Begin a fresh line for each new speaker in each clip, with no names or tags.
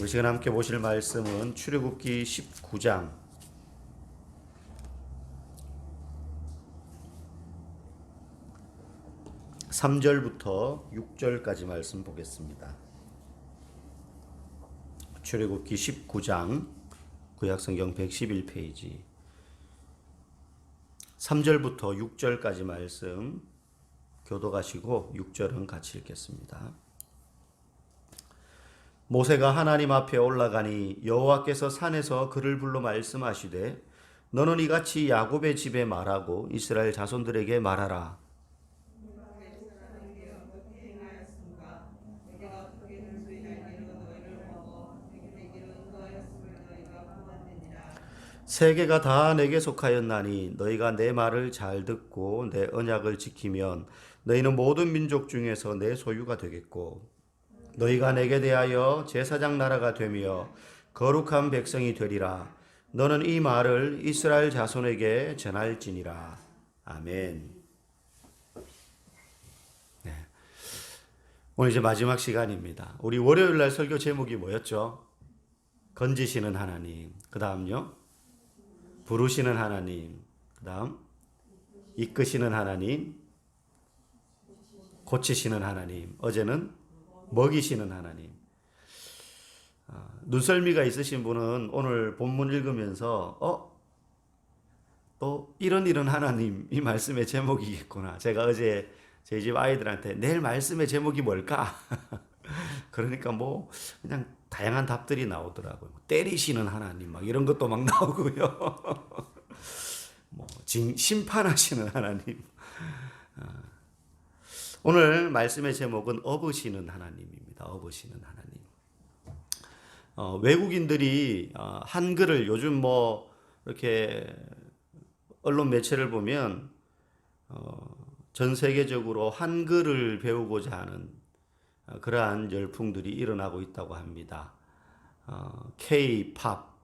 우리 시간 함께 보실 말씀은 출애굽기 19장 3절부터 6절까지 말씀 보겠습니다. 출애굽기 19장 구약성경 111페이지 3절부터 6절까지 말씀 교도가시고 6절은 같이 읽겠습니다. 모세가 하나님 앞에 올라가니 여호와께서 산에서 그를 불러 말씀하시되 너는 이같이 야곱의 집에 말하고 이스라엘 자손들에게 말하라. 세계가 다 내게 속하였나니 너희가 내 말을 잘 듣고 내 언약을 지키면 너희는 모든 민족 중에서 내 소유가 되겠고 너희가 내게 대하여 제사장 나라가 되며 거룩한 백성이 되리라. 너는 이 말을 이스라엘 자손에게 전할지니라. 아멘. 네. 오늘 이제 마지막 시간입니다. 우리 월요일 날 설교 제목이 뭐였죠? 건지시는 하나님. 그 다음요? 부르시는 하나님. 그 다음? 이끄시는 하나님. 고치시는 하나님. 어제는 먹이시는 하나님. 눈썰미가 있으신 분은 오늘 본문 읽으면서 또 이런 하나님 이 말씀의 제목이겠구나. 제가 어제 저희 집 아이들한테 내일 말씀의 제목이 뭘까? 그러니까 뭐 그냥 다양한 답들이 나오더라고요. 때리시는 하나님 막 이런 것도 막 나오고요. 뭐 심판하시는 하나님. 오늘 말씀의 제목은 업으시는 하나님입니다. 업으시는 하나님. 외국인들이 한글을 요즘 뭐 이렇게 언론 매체를 보면 전 세계적으로 한글을 배우고자 하는 그러한 열풍들이 일어나고 있다고 합니다. K-팝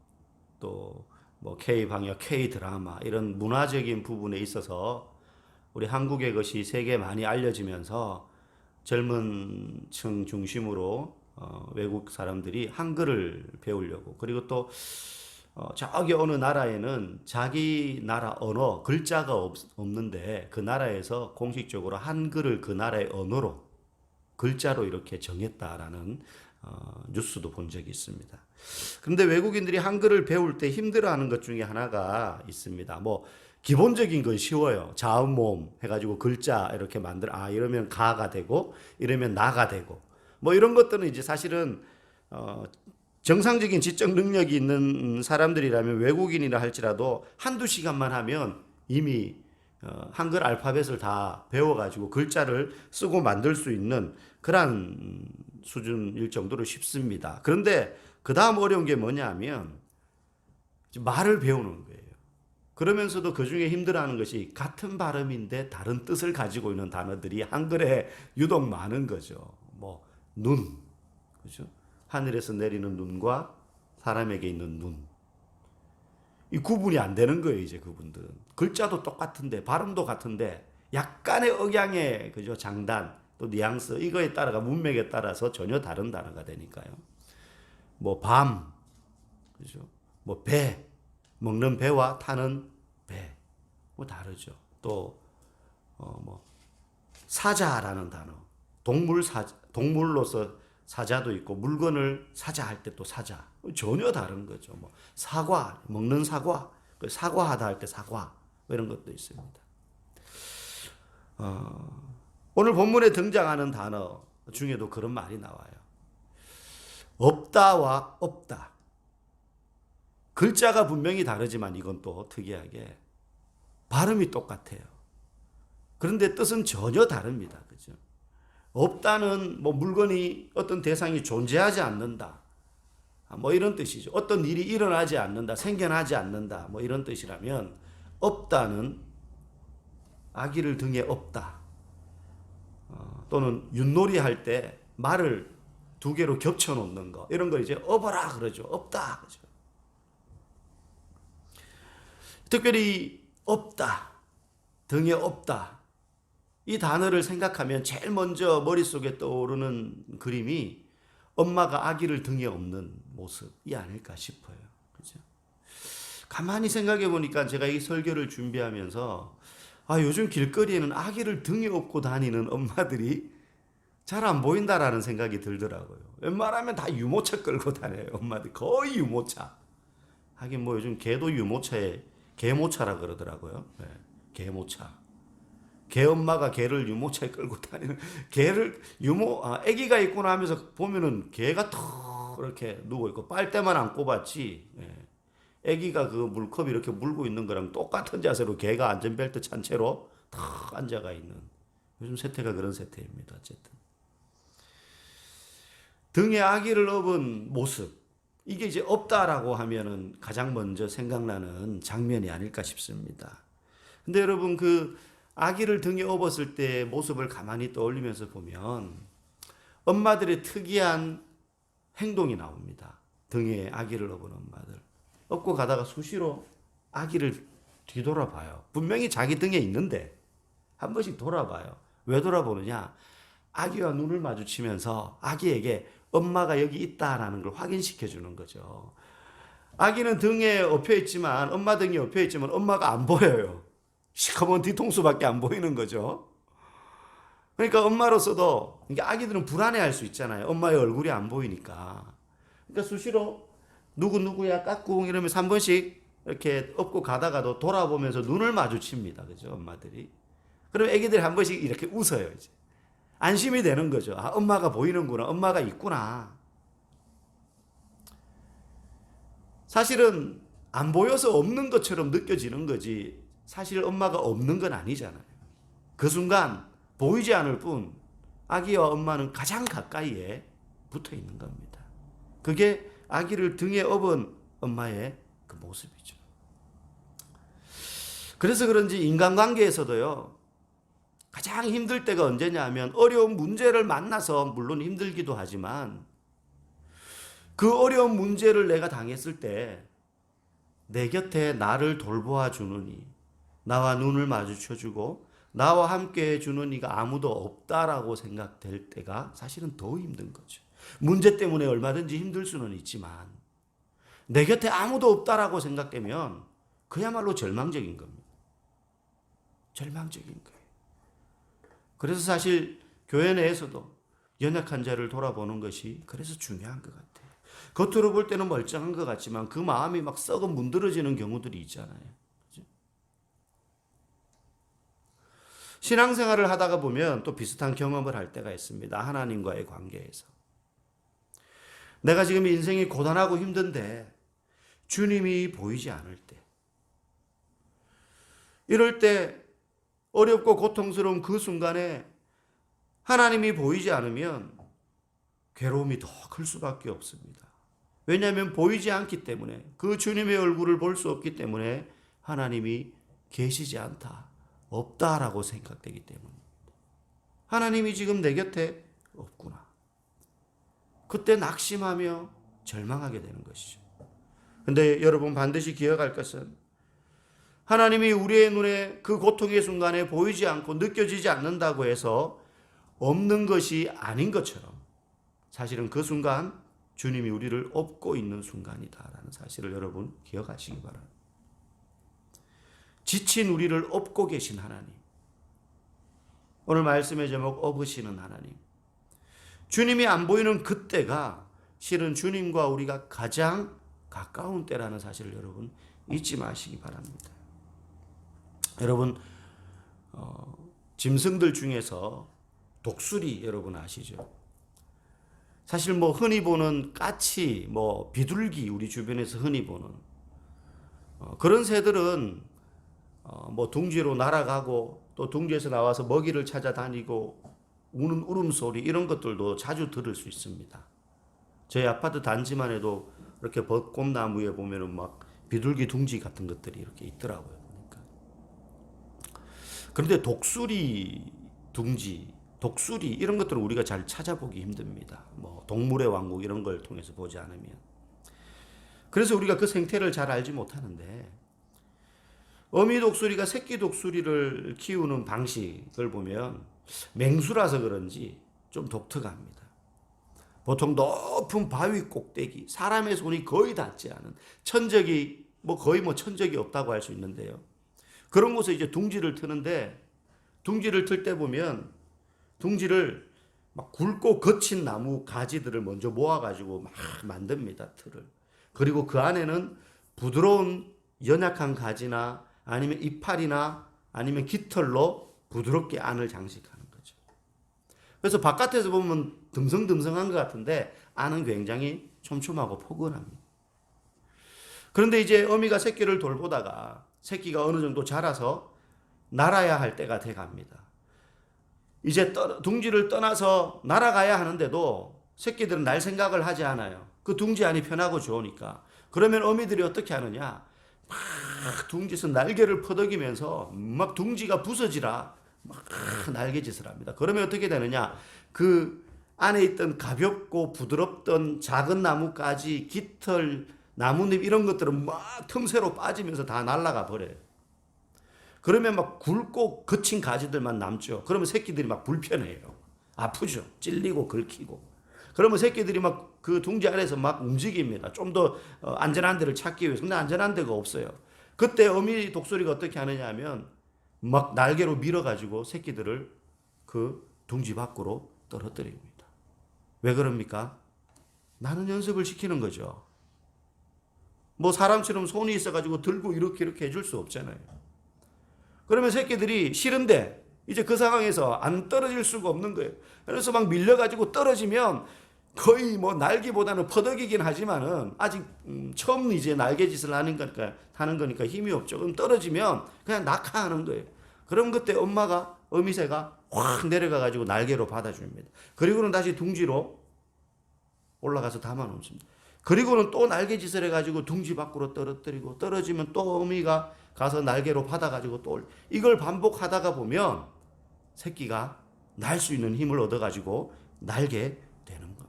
또 뭐 K-방역, K-드라마 이런 문화적인 부분에 있어서 우리 한국의 것이 세계에 많이 알려지면서 젊은 층 중심으로 외국 사람들이 한글을 배우려고 그리고 또 저기 어느 나라에는 자기 나라 언어 글자가 없는데 그 나라에서 공식적으로 한글을 그 나라의 언어로 글자로 이렇게 정했다라는 뉴스도 본 적이 있습니다. 그런데 외국인들이 한글을 배울 때 힘들어하는 것 중에 하나가 있습니다. 뭐 기본적인 건 쉬워요. 자음 모음 해가지고 글자 이렇게 이러면 가가 되고 이러면 나가 되고 뭐 이런 것들은 이제 사실은 정상적인 지적 능력이 있는 사람들이라면 외국인이라 할지라도 한두 시간만 하면 이미 한글 알파벳을 다 배워가지고 글자를 쓰고 만들 수 있는 그런 수준일 정도로 쉽습니다. 그런데 그 다음 어려운 게 뭐냐면 말을 배우는 거예요. 그러면서도 그 중에 힘들어하는 것이 같은 발음인데 다른 뜻을 가지고 있는 단어들이 한글에 유독 많은 거죠. 뭐 눈, 그죠? 하늘에서 내리는 눈과 사람에게 있는 눈. 이 구분이 안 되는 거예요, 이제 그분들은. 글자도 똑같은데, 발음도 같은데, 약간의 억양의, 그죠? 장단, 또 뉘앙스, 이거에 따라가, 문맥에 따라서 전혀 다른 단어가 되니까요. 뭐, 밤, 그죠? 뭐, 배, 먹는 배와 타는 배, 뭐, 다르죠. 또, 뭐, 사자라는 단어, 동물로서 사자도 있고, 물건을 사자할 때 또 사자. 전혀 다른 거죠. 뭐 사과, 먹는 사과, 사과하다 할 때 사과, 이런 것도 있습니다. 오늘 본문에 등장하는 단어 중에도 그런 말이 나와요. 없다와 없다. 글자가 분명히 다르지만 이건 또 특이하게 발음이 똑같아요. 그런데 뜻은 전혀 다릅니다. 그죠? 없다는 뭐 물건이 어떤 대상이 존재하지 않는다. 뭐 이런 뜻이죠. 어떤 일이 일어나지 않는다, 생겨나지 않는다, 뭐 이런 뜻이라면 없다는 아기를 등에 업다. 또는 윷놀이 할 때 말을 두 개로 겹쳐 놓는 거 이런 걸 이제 업어라 그러죠. 없다. 그죠? 특별히 없다, 등에 없다. 이 단어를 생각하면 제일 먼저 머릿속에 떠오르는 그림이 엄마가 아기를 등에 업는 모습이 아닐까 싶어요. 그죠? 가만히 생각해 보니까 제가 이 설교를 준비하면서 요즘 길거리에는 아기를 등에 업고 다니는 엄마들이 잘 안 보인다라는 생각이 들더라고요. 웬만하면 다 유모차 끌고 다녀요. 엄마들 거의 유모차. 하긴 뭐 요즘 개도 유모차에 개모차라 그러더라고요. 네, 개모차. 개 엄마가 개를 유모차에 끌고 다니는 개를 아기가 있구나 하면서 보면은 개가 턱 이렇게 누워 있고 빨대만 안 꼽았지. 예. 아기가 그 물컵 이렇게 물고 있는 거랑 똑같은 자세로 개가 안전벨트 찬 채로 탁 앉아가 있는 요즘 세태가 그런 세태입니다. 어쨌든 등에 아기를 업은 모습 이게 이제 없다라고 하면은 가장 먼저 생각나는 장면이 아닐까 싶습니다. 근데 여러분 그 아기를 등에 업었을 때 모습을 가만히 떠올리면서 보면 엄마들의 특이한 행동이 나옵니다. 등에 아기를 업은 엄마들. 업고 가다가 수시로 아기를 뒤돌아봐요. 분명히 자기 등에 있는데 한 번씩 돌아봐요. 왜 돌아보느냐? 아기와 눈을 마주치면서 아기에게 엄마가 여기 있다라는 걸 확인시켜 주는 거죠. 아기는 등에 업혀 있지만 엄마 등에 업혀 있지만 엄마가 안 보여요. 시커먼 뒤통수밖에 안 보이는 거죠. 그러니까 엄마로서도 아기들은 불안해할 수 있잖아요. 엄마의 얼굴이 안 보이니까. 그러니까 수시로 누구야 까꿍 이러면서 한 번씩 이렇게 업고 가다가도 돌아보면서 눈을 마주칩니다. 그죠? 엄마들이. 그럼 아기들이 한 번씩 이렇게 웃어요. 이제. 안심이 되는 거죠. 엄마가 보이는구나. 엄마가 있구나. 사실은 안 보여서 없는 것처럼 느껴지는 거지. 사실 엄마가 없는 건 아니잖아요. 그 순간 보이지 않을 뿐 아기와 엄마는 가장 가까이에 붙어 있는 겁니다. 그게 아기를 등에 업은 엄마의 그 모습이죠. 그래서 그런지 인간관계에서도요. 가장 힘들 때가 언제냐 하면 어려운 문제를 만나서 물론 힘들기도 하지만 그 어려운 문제를 내가 당했을 때 내 곁에 나를 돌보아 주는 이, 나와 눈을 마주쳐주고 나와 함께 해주는 이가 아무도 없다라고 생각될 때가 사실은 더 힘든 거죠. 문제 때문에 얼마든지 힘들 수는 있지만 내 곁에 아무도 없다라고 생각되면 그야말로 절망적인 겁니다. 절망적인 거예요. 그래서 사실 교회 내에서도 연약한 자를 돌아보는 것이 그래서 중요한 것 같아요. 겉으로 볼 때는 멀쩡한 것 같지만 그 마음이 막 썩어 문드러지는 경우들이 있잖아요. 그렇죠? 신앙생활을 하다가 보면 또 비슷한 경험을 할 때가 있습니다. 하나님과의 관계에서. 내가 지금 인생이 고단하고 힘든데 주님이 보이지 않을 때. 이럴 때 어렵고 고통스러운 그 순간에 하나님이 보이지 않으면 괴로움이 더 클 수밖에 없습니다. 왜냐하면 보이지 않기 때문에 그 주님의 얼굴을 볼 수 없기 때문에 하나님이 계시지 않다, 없다라고 생각되기 때문입니다. 하나님이 지금 내 곁에 없구나. 그때 낙심하며 절망하게 되는 것이죠. 근데 여러분 반드시 기억할 것은 하나님이 우리의 눈에 그 고통의 순간에 보이지 않고 느껴지지 않는다고 해서 없는 것이 아닌 것처럼 사실은 그 순간 주님이 우리를 업고 있는 순간이다라는 사실을 여러분 기억하시기 바랍니다. 지친 우리를 업고 계신 하나님. 오늘 말씀의 제목 업으시는 하나님. 주님이 안 보이는 그때가 실은 주님과 우리가 가장 가까운 때라는 사실을 여러분 잊지 마시기 바랍니다. 여러분 짐승들 중에서 독수리 여러분 아시죠? 사실 뭐 흔히 보는 까치, 뭐 비둘기 우리 주변에서 흔히 보는 그런 새들은 뭐 둥지로 날아가고 또 둥지에서 나와서 먹이를 찾아다니고 우는 울음소리 이런 것들도 자주 들을 수 있습니다. 저희 아파트 단지만 해도 이렇게 벚꽃나무에 보면은 막 비둘기 둥지 같은 것들이 이렇게 있더라고요. 보니까. 그런데 독수리 둥지, 독수리 이런 것들은 우리가 잘 찾아보기 힘듭니다. 뭐 동물의 왕국 이런 걸 통해서 보지 않으면. 그래서 우리가 그 생태를 잘 알지 못하는데 어미 독수리가 새끼 독수리를 키우는 방식을 보면 맹수라서 그런지 좀 독특합니다. 보통 높은 바위 꼭대기, 사람의 손이 거의 닿지 않은 천적이 거의 천적이 없다고 할 수 있는데요. 그런 곳에 이제 둥지를 트는데, 둥지를 틀 때 보면 둥지를 막 굵고 거친 나무 가지들을 먼저 모아가지고 막 만듭니다, 틀을. 그리고 그 안에는 부드러운 연약한 가지나 아니면 이파리나 아니면 깃털로 부드럽게 안을 장식하는 거죠. 그래서 바깥에서 보면 듬성듬성한 것 같은데 안은 굉장히 촘촘하고 포근합니다. 그런데 이제 어미가 새끼를 돌보다가 새끼가 어느 정도 자라서 날아야 할 때가 돼 갑니다. 이제 둥지를 떠나서 날아가야 하는데도 새끼들은 날 생각을 하지 않아요. 그 둥지 안이 편하고 좋으니까. 그러면 어미들이 어떻게 하느냐? 막 둥지에서 날개를 퍼덕이면서 막 둥지가 부서지라 막 날개짓을 합니다. 그러면 어떻게 되느냐? 그 안에 있던 가볍고 부드럽던 작은 나뭇가지, 깃털, 나뭇잎 이런 것들은 막 틈새로 빠지면서 다 날아가 버려요. 그러면 막 굵고 거친 가지들만 남죠. 그러면 새끼들이 막 불편해요. 아프죠. 찔리고 긁히고. 그러면 새끼들이 막 그 둥지 안에서 막 움직입니다. 좀 더 안전한 데를 찾기 위해서. 근데 안전한 데가 없어요. 그때 어미 독수리가 어떻게 하느냐 하면 막 날개로 밀어가지고 새끼들을 그 둥지 밖으로 떨어뜨립니다. 왜 그럽니까? 나는 연습을 시키는 거죠. 사람처럼 손이 있어가지고 들고 이렇게 해줄 수 없잖아요. 그러면 새끼들이 싫은데 이제 그 상황에서 안 떨어질 수가 없는 거예요. 그래서 막 밀려가지고 떨어지면 거의 날기보다는 퍼덕이긴 하지만은 아직 처음 이제 날개짓을 하는 거니까 힘이 없죠. 그럼 떨어지면 그냥 낙하하는 거예요. 그럼 그때 어미새가 확 내려가가지고 날개로 받아줍니다. 그리고는 다시 둥지로 올라가서 담아놓습니다. 그리고는 또 날개짓을 해가지고 둥지 밖으로 떨어뜨리고 떨어지면 또 어미가 가서 날개로 받아가지고 또 이걸 반복하다가 보면 새끼가 날 수 있는 힘을 얻어가지고 날게 되는 겁니다.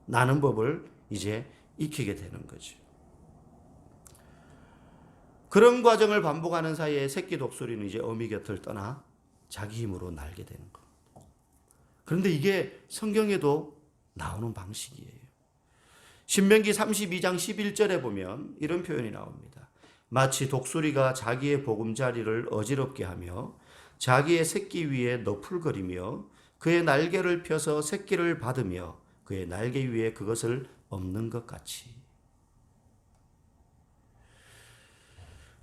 나는 법을 이제 익히게 되는 거죠. 그런 과정을 반복하는 사이에 새끼 독수리는 이제 어미 곁을 떠나 자기 힘으로 날게 되는 겁니다. 그런데 이게 성경에도 나오는 방식이에요. 신명기 32장 11절에 보면 이런 표현이 나옵니다. 마치 독수리가 자기의 보금자리를 어지럽게 하며 자기의 새끼 위에 너풀거리며 그의 날개를 펴서 새끼를 받으며 그의 날개 위에 그것을 엎는 것 같이.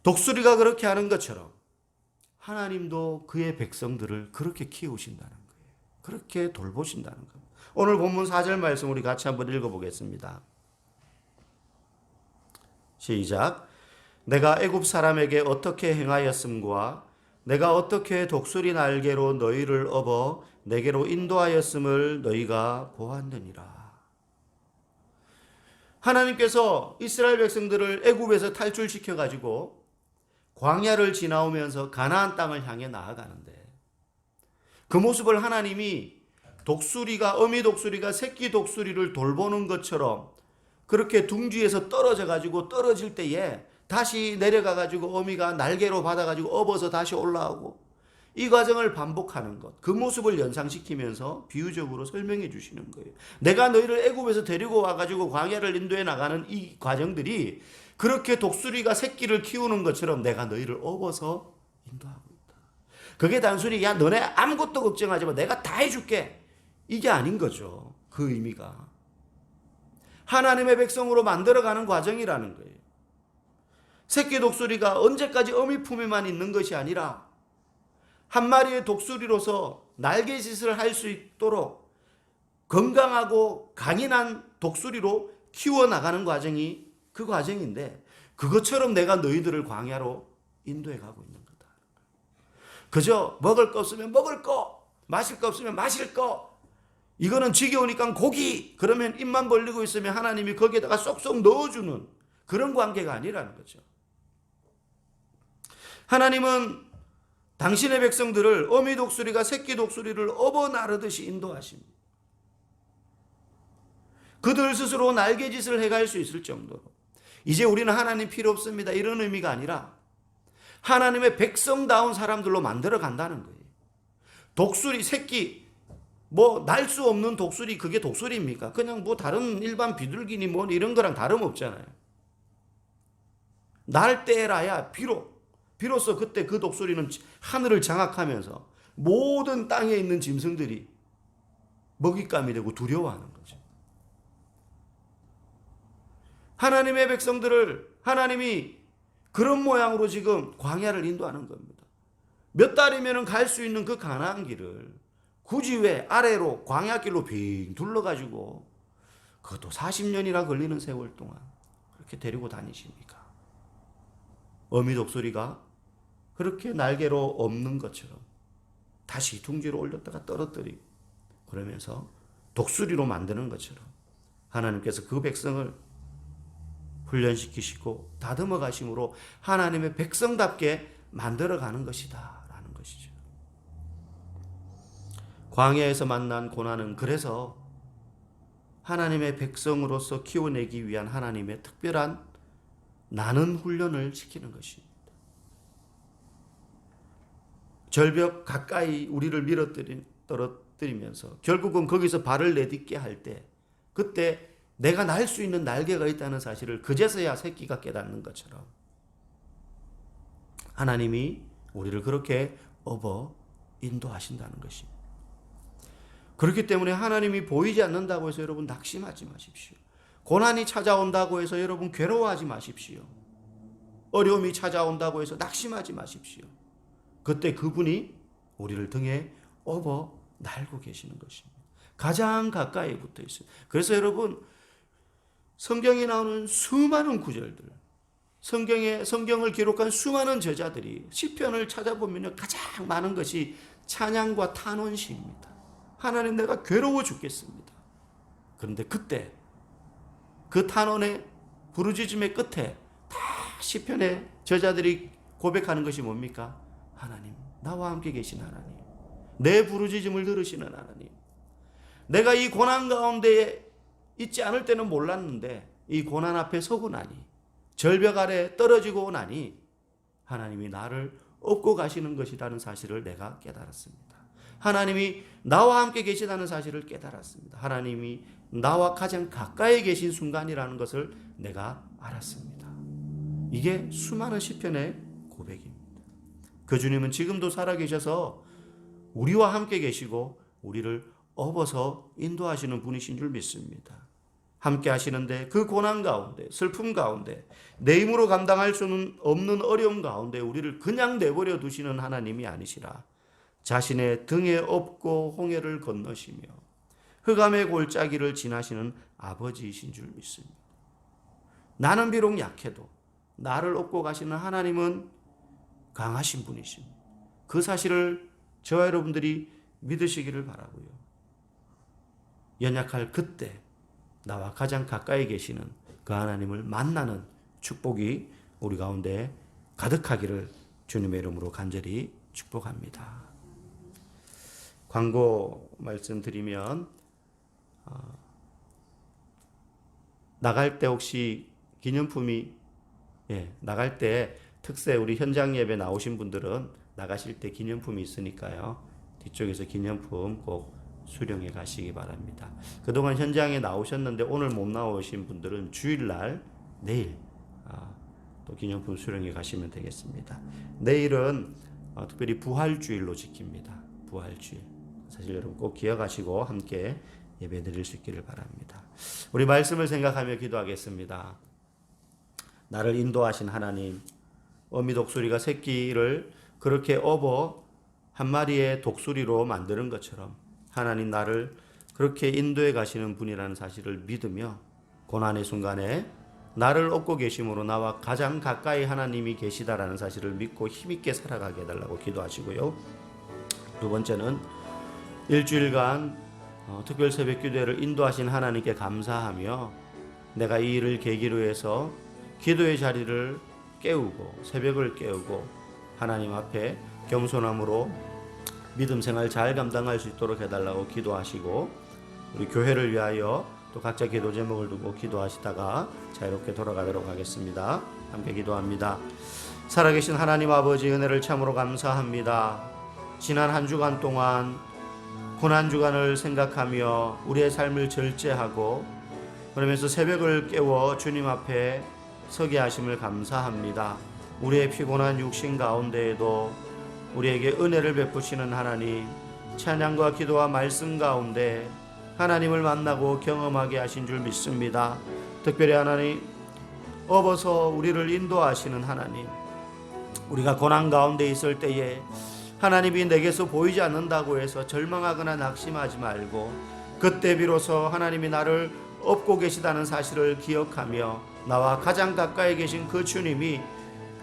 독수리가 그렇게 하는 것처럼 하나님도 그의 백성들을 그렇게 키우신다는 거예요. 그렇게 돌보신다는 겁니다. 오늘 본문 4절 말씀 우리 같이 한번 읽어보겠습니다. 시작. 내가 애굽 사람에게 어떻게 행하였음과 내가 어떻게 독수리 날개로 너희를 업어 내게로 인도하였음을 너희가 보았느니라. 하나님께서 이스라엘 백성들을 애굽에서 탈출시켜 가지고 광야를 지나오면서 가나안 땅을 향해 나아가는데 그 모습을 하나님이 어미 독수리가 새끼 독수리를 돌보는 것처럼 그렇게 둥지에서 떨어져 가지고 떨어질 때에 다시 내려가 가지고 어미가 날개로 받아 가지고 업어서 다시 올라오고 이 과정을 반복하는 것, 그 모습을 연상시키면서 비유적으로 설명해 주시는 거예요. 내가 너희를 애굽에서 데리고 와 가지고 광야를 인도해 나가는 이 과정들이 그렇게 독수리가 새끼를 키우는 것처럼 내가 너희를 업어서 인도하고 있다. 그게 단순히 야 너네 아무것도 걱정하지 마, 내가 다 해줄게, 이게 아닌 거죠. 그 의미가 하나님의 백성으로 만들어가는 과정이라는 거예요. 새끼 독수리가 언제까지 어미 품에만 있는 것이 아니라 한 마리의 독수리로서 날개짓을 할 수 있도록 건강하고 강인한 독수리로 키워나가는 과정이 그 과정인데 그것처럼 내가 너희들을 광야로 인도해 가고 있는 거다. 그저 먹을 거 없으면 먹을 거, 마실 거 없으면 마실 거, 이거는 지겨우니까 고기, 그러면 입만 벌리고 있으면 하나님이 거기에다가 쏙쏙 넣어주는 그런 관계가 아니라는 거죠. 하나님은 당신의 백성들을 어미 독수리가 새끼 독수리를 업어 나르듯이 인도하십니다. 그들 스스로 날개짓을 해갈 수 있을 정도로 이제 우리는 하나님 필요 없습니다, 이런 의미가 아니라 하나님의 백성다운 사람들로 만들어 간다는 거예요. 독수리 새끼 뭐 날 수 없는 독수리, 그게 독수리입니까? 그냥 뭐 다른 일반 비둘기니 뭐 이런 거랑 다름없잖아요. 날 때라야 비로소 그때 그 독수리는 하늘을 장악하면서 모든 땅에 있는 짐승들이 먹잇감이 되고 두려워하는 거죠. 하나님의 백성들을 하나님이 그런 모양으로 지금 광야를 인도하는 겁니다. 몇 달이면 갈 수 있는 그 가나안 길을 굳이 왜 아래로 광야길로 빙 둘러가지고 그것도 40년이나 걸리는 세월 동안 그렇게 데리고 다니십니까? 어미 독수리가 그렇게 날개로 없는 것처럼 다시 둥지로 올렸다가 떨어뜨리고 그러면서 독수리로 만드는 것처럼 하나님께서 그 백성을 훈련시키시고 다듬어 가심으로 하나님의 백성답게 만들어가는 것이다 라는 것이죠. 광야에서 만난 고난은 그래서 하나님의 백성으로서 키워내기 위한 하나님의 특별한 나는 훈련을 시키는 것입니다. 절벽 가까이 우리를 떨어뜨리면서 결국은 거기서 발을 내딛게 할 때 그때 내가 날 수 있는 날개가 있다는 사실을 그제서야 새끼가 깨닫는 것처럼 하나님이 우리를 그렇게 업어 인도하신다는 것입니다. 그렇기 때문에 하나님이 보이지 않는다고 해서 여러분 낙심하지 마십시오. 고난이 찾아온다고 해서 여러분 괴로워하지 마십시오. 어려움이 찾아온다고 해서 낙심하지 마십시오. 그때 그분이 우리를 등에 업어 날고 계시는 것입니다. 가장 가까이 붙어 있어요. 그래서 여러분 성경에 나오는 수많은 구절들, 성경을 기록한 수많은 저자들이 시편을 찾아보면 가장 많은 것이 찬양과 탄원시입니다. 하나님 내가 괴로워 죽겠습니다. 그런데 그때 그 탄원의 부르짖음의 끝에 다 시편의 저자들이 고백하는 것이 뭡니까? 하나님, 나와 함께 계신 하나님, 내 부르짖음을 들으시는 하나님, 내가 이 고난 가운데 있지 않을 때는 몰랐는데 이 고난 앞에 서고 나니 절벽 아래 떨어지고 나니 하나님이 나를 업고 가시는 것이라는 사실을 내가 깨달았습니다. 하나님이 나와 함께 계시다는 사실을 깨달았습니다. 하나님이 나와 가장 가까이 계신 순간이라는 것을 내가 알았습니다. 이게 수많은 시편의 고백입니다. 그 주님은 지금도 살아계셔서 우리와 함께 계시고 우리를 업어서 인도하시는 분이신 줄 믿습니다. 함께 하시는데 그 고난 가운데, 슬픔 가운데, 내 힘으로 감당할 수는 없는 어려움 가운데 우리를 그냥 내버려 두시는 하나님이 아니시라 자신의 등에 업고 홍해를 건너시며 흑암의 골짜기를 지나시는 아버지이신 줄 믿습니다. 나는 비록 약해도 나를 업고 가시는 하나님은 강하신 분이십니다. 그 사실을 저와 여러분들이 믿으시기를 바라고요. 연약할 그때 나와 가장 가까이 계시는 그 하나님을 만나는 축복이 우리 가운데 가득하기를 주님의 이름으로 간절히 축복합니다. 광고 말씀드리면 나갈 때 혹시 기념품이 나갈 때 특세 우리 현장 예배 나오신 분들은 나가실 때 기념품이 있으니까요. 뒤쪽에서 기념품 꼭 수령해 가시기 바랍니다. 그동안 현장에 나오셨는데 오늘 못 나오신 분들은 주일날 내일 또 기념품 수령해 가시면 되겠습니다. 내일은 특별히 부활주일로 지킵니다. 부활주일. 사실 여러분 꼭 기억하시고 함께 예배 드릴 수 있기를 바랍니다. 우리 말씀을 생각하며 기도하겠습니다. 나를 인도하신 하나님, 어미 독수리가 새끼를 그렇게 업어 한 마리의 독수리로 만드는 것처럼 하나님 나를 그렇게 인도해 가시는 분이라는 사실을 믿으며 고난의 순간에 나를 업고 계심으로 나와 가장 가까이 하나님이 계시다라는 사실을 믿고 힘있게 살아가게 해달라고 기도하시고요. 두 번째는 일주일간 특별 새벽 기도회를 인도하신 하나님께 감사하며 내가 이 일을 계기로 해서 기도의 자리를 깨우고 새벽을 깨우고 하나님 앞에 겸손함으로 믿음 생활 잘 감당할 수 있도록 해달라고 기도하시고 우리 교회를 위하여 또 각자 기도 제목을 두고 기도하시다가 자유롭게 돌아가도록 하겠습니다. 함께 기도합니다. 살아계신 하나님 아버지 은혜를 참으로 감사합니다. 지난 한 주간 동안 고난주간을 생각하며 우리의 삶을 절제하고 그러면서 새벽을 깨워 주님 앞에 서게 하심을 감사합니다. 우리의 피곤한 육신 가운데에도 우리에게 은혜를 베푸시는 하나님, 찬양과 기도와 말씀 가운데 하나님을 만나고 경험하게 하신 줄 믿습니다. 특별히 하나님, 업어서 우리를 인도하시는 하나님, 우리가 고난 가운데 있을 때에 하나님이 내게서 보이지 않는다고 해서 절망하거나 낙심하지 말고 그때 비로소 하나님이 나를 업고 계시다는 사실을 기억하며 나와 가장 가까이 계신 그 주님이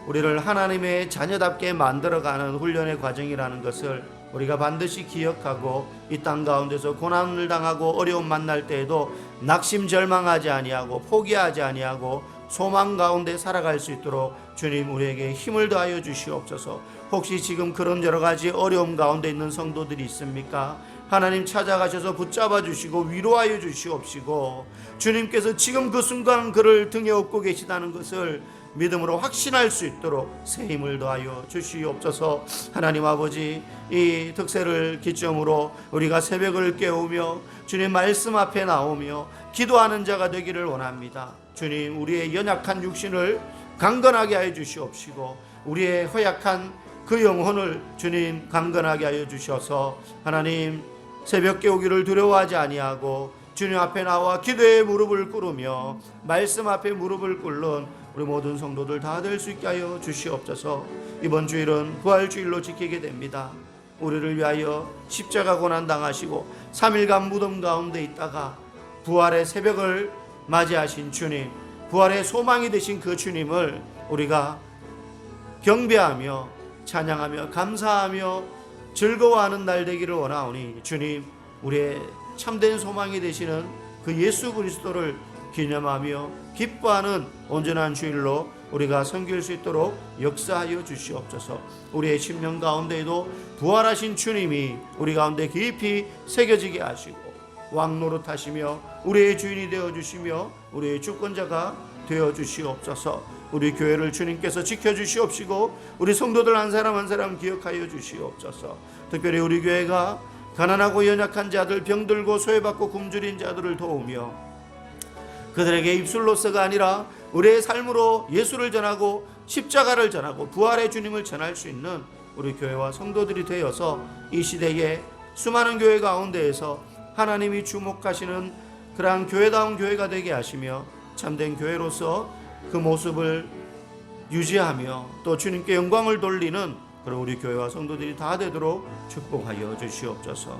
우리를 하나님의 자녀답게 만들어가는 훈련의 과정이라는 것을 우리가 반드시 기억하고 이 땅 가운데서 고난을 당하고 어려움 만날 때에도 낙심 절망하지 아니하고 포기하지 아니하고 소망 가운데 살아갈 수 있도록 주님 우리에게 힘을 더하여 주시옵소서. 혹시 지금 그런 여러 가지 어려움 가운데 있는 성도들이 있습니까? 하나님 찾아가셔서 붙잡아 주시고 위로하여 주시옵시고 주님께서 지금 그 순간 그를 등에 업고 계시다는 것을 믿음으로 확신할 수 있도록 새 힘을 더하여 주시옵소서. 하나님 아버지, 이 특세를 기점으로 우리가 새벽을 깨우며 주님 말씀 앞에 나오며 기도하는 자가 되기를 원합니다. 주님, 우리의 연약한 육신을 강건하게 하여 주시옵시고 우리의 허약한 그 영혼을 주님 강건하게 하여 주셔서 하나님 새벽 깨우기를 두려워하지 아니하고 주님 앞에 나와 기도의 무릎을 꿇으며 말씀 앞에 무릎을 꿇는 우리 모든 성도들 다 될 수 있게 하여 주시옵소서. 이번 주일은 부활주일로 지키게 됩니다. 우리를 위하여 십자가 고난 당하시고 3일간 무덤 가운데 있다가 부활의 새벽을 맞이하신 주님, 부활의 소망이 되신 그 주님을 우리가 경배하며 찬양하며 감사하며 즐거워하는 날 되기를 원하오니 주님, 우리의 참된 소망이 되시는 그 예수 그리스도를 기념하며 기뻐하는 온전한 주일로 우리가 섬길 수 있도록 역사하여 주시옵소서. 우리의 심령 가운데에도 부활하신 주님이 우리 가운데 깊이 새겨지게 하시고 왕 노릇하시며 우리의 주인이 되어주시며 우리의 주권자가 되어주시옵소서. 우리 교회를 주님께서 지켜주시옵시고 우리 성도들 한 사람 한 사람 기억하여 주시옵소서. 특별히 우리 교회가 가난하고 연약한 자들, 병들고 소외받고 굶주린 자들을 도우며 그들에게 입술로서가 아니라 우리의 삶으로 예수를 전하고 십자가를 전하고 부활의 주님을 전할 수 있는 우리 교회와 성도들이 되어서 이 시대에 수많은 교회 가운데에서 하나님이 주목하시는 그러한 교회다운 교회가 되게 하시며 참된 교회로서 그 모습을 유지하며 또 주님께 영광을 돌리는 그런 우리 교회와 성도들이 다 되도록 축복하여 주시옵소서.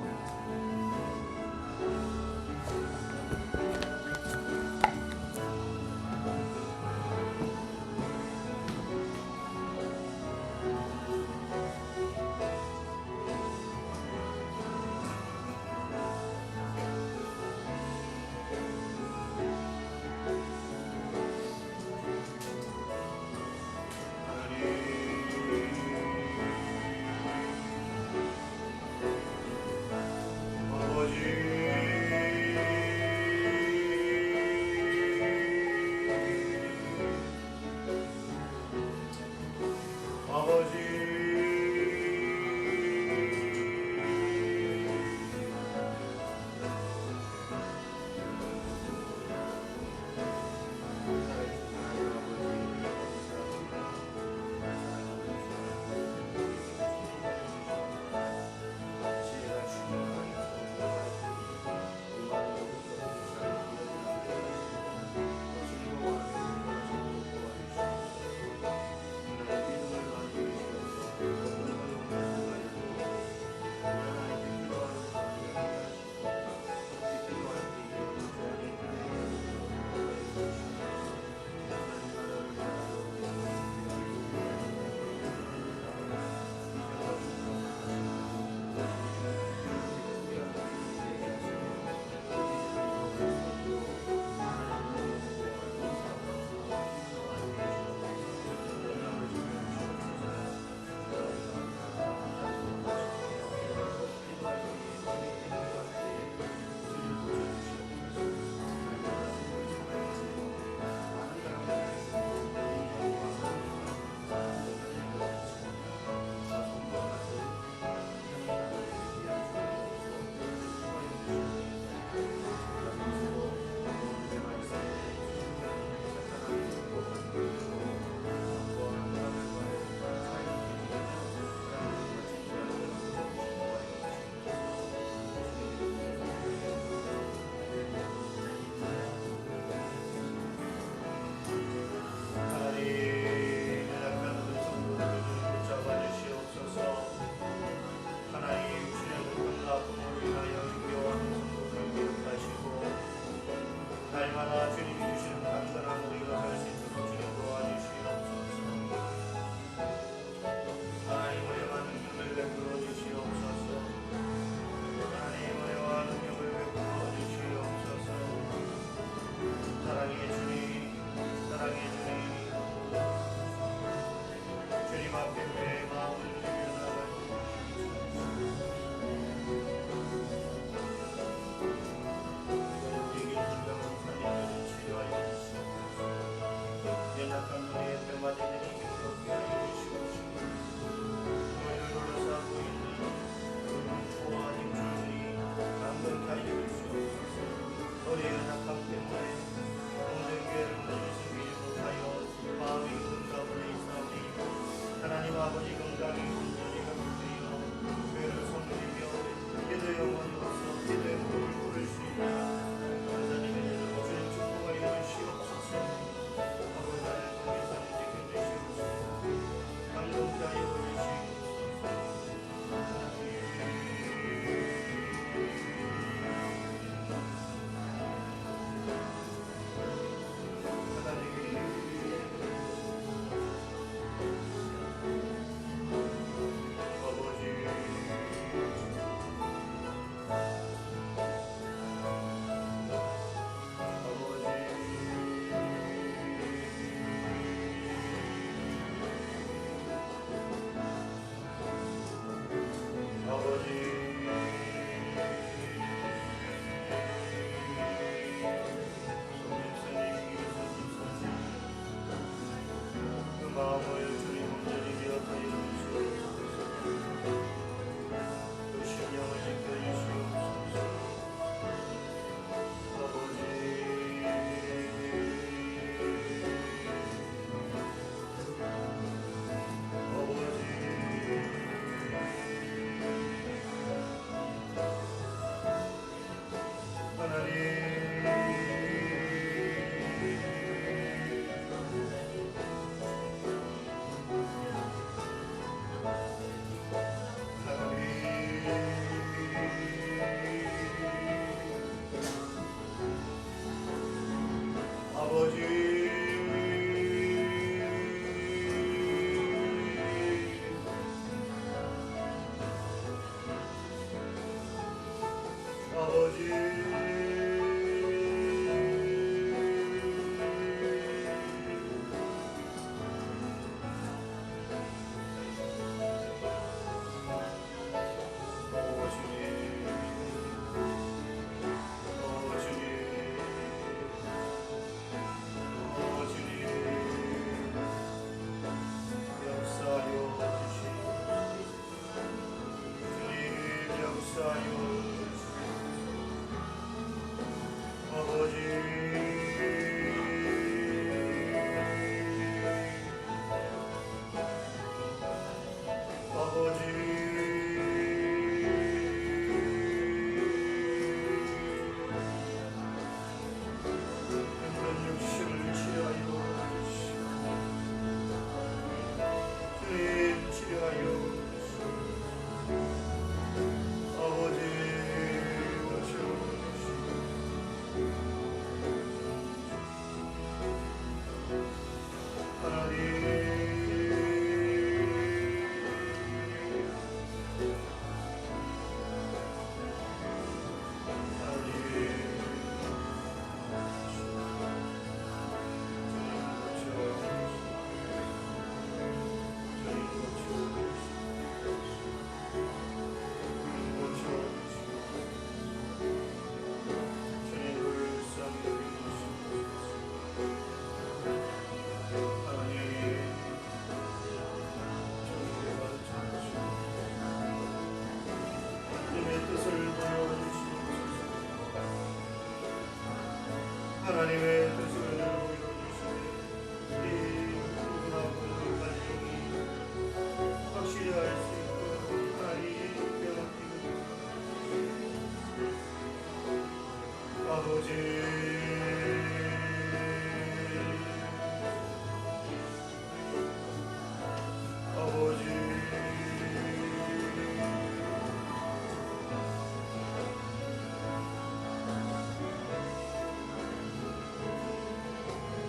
아버지